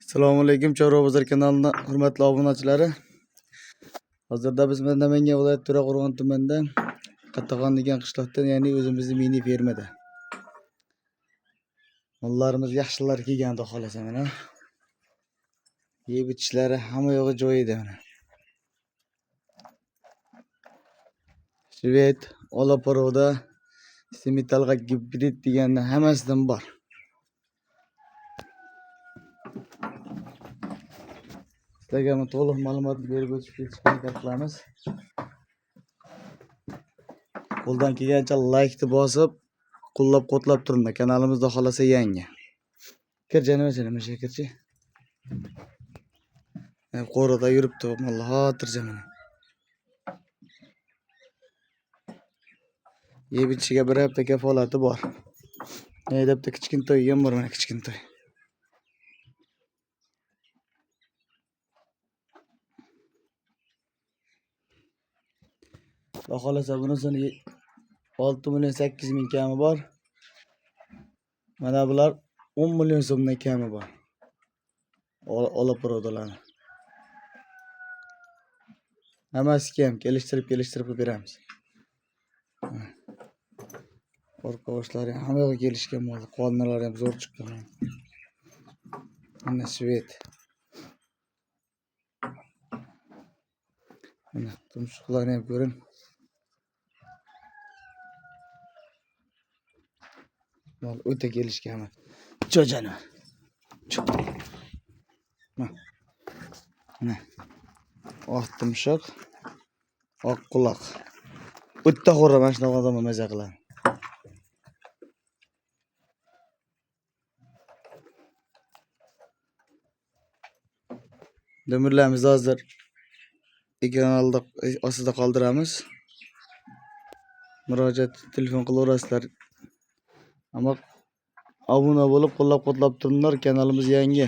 Assalomu alaykum Chorva bozor kanalining hurmatli obunachilari. Hozirda biz Namangan viloyati To'raqo'rg'on tumanida Qatag'on degan qishloqda, ya'ni o'zimizning mini fermada. Mollarimiz yaxshilar kelgan, xudo xolasa mana. Yeb ichishlari hamma yo'g'i joyida mana. Shved, Olaporoda, Semitalga gibrid deganni hammasidan bor. Sizlarga to'liq ma'lumot berib o'tishga harakat qilamiz. Qo'ldan kelgancha like bosib, qo'llab-quvvatlab turinglar. Kanalimizda xolasa yangi. Kirjanimcha nima shekilchi? Qo'rida yuribdi, vallahi xotirjam. Yeb ichiga bir hafta kafolati bor. Debdi kichkintoy ham bor, mana kichkintoy. Xudo xolasa bunisini 6 million 8 ming kami bor. Mana bular 10 million so'mdan kami bor. Olaporodalar. Hammasi ham kelishtirib beramiz. Orqavoshlari hamma yo'q kelishgan bo'ldi. Qonunlar ham zo'r chiqqan. Mana Shved. Mana tumshuqlarni ham ko'ring. Mol o'ta kelishgan. Jo'jana. Mana. Oq tumshuq, oq quloq. O'ta xo'ra mana shunaqa odamga maza qiladi. Nomerlarimizni hozir ekran ostida qoldiramiz. Murojaat telefon qilaverasizlar. Ammo obuna bo'lib qo'llab-quvvatlab turinglar, kanalimiz yangi.